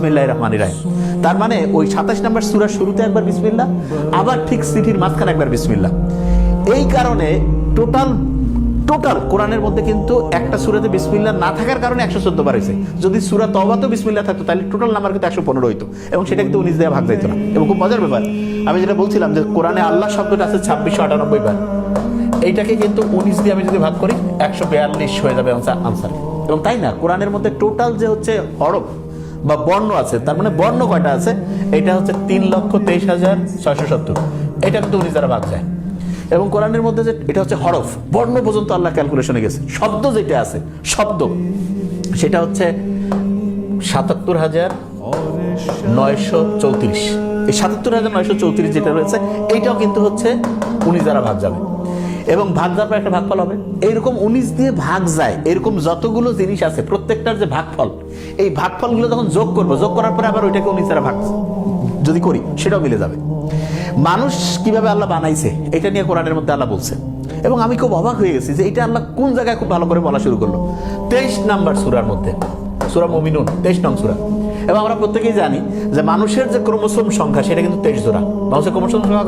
বিসমিল্লাহির রহমানির রহিম। তার মানে ওই 27 নম্বর সূরার শুরুতে একবার বিসমিল্লাহ, আবার ঠিক চিঠির মাঝখানে একবার বিসমিল্লাহ। এই কারণে টোটাল কোরআনের মধ্যে কিন্তু একটা সূরাতে বিসমিল্লাহ না থাকার কারণে 114 বার হয়েছে। যদি সূরা তওবাতেও বিসমিল্লাহ থাকতো তাহলে টোটাল নাম্বার কিন্তু 115 হইতো, এবং সেটা কিন্তু 19 দিয়ে ভাগ যাইত না। এবং খুব মজার ব্যাপার, আমি যেটা বলছিলাম যে কোরআনে আল্লাহ শব্দটা আছে 2698 বার, এইটাকে কিন্তু 19 দিয়ে আমি যদি ভাগ করি 142 হয়ে যাবে আনসার। এবং তাই না, কোরআনের মধ্যে টোটাল যে হচ্ছে হরফ বা বর্ণ আছে, তার মানে বর্ণ কয়টা আছে, এটা হচ্ছে 3,23,670। এটা কিন্তু 19 দ্বারা ভাগ যায়। এবং কোরআনের মধ্যে যে এটা হচ্ছে হরফ, বর্ণ পর্যন্ত আল্লাহ ক্যালকুলেশনে গেছে। শব্দ যেটা আছে, শব্দ সেটা হচ্ছে 77,934। এই 77,934 যেটা রয়েছে এইটাও কিন্তু হচ্ছে 19 দ্বারা ভাগ যাবে, এবং ভাগ যাওয়ার পর একটা ভাগফল হবে। এইরকম 19 দিয়ে ভাগ যায়, এরকম যতগুলো জিনিস আছে প্রত্যেকটার যে ভাগফল, এই ভাগফলগুলো যখন যোগ করবো, যোগ করার পরে আবার ওইটাকে 19 দ্বারা ভাগ যদি করি সেটাও মিলে যাবে। মানুষ কিভাবে আল্লাহ বানাইছে এটা নিয়ে কোরআনের মধ্যে আল্লাহ বলছে, এবং আমি খুব অবাক হয়ে গেছি যে এটা আল্লাহ কোন জায়গায় খুব ভালো করে বলা শুরু করলো। 23 নাম্বার সূরার মধ্যে, সূরা মুমিনুন 23 নং সূরা। এবং আমরা প্রত্যেকেই জানি যে মানুষের যে ক্রোমোসোম সংখ্যা সেটা কিন্তু 23 জোড়া। মানুষের ক্রোমোসোম সংখ্যা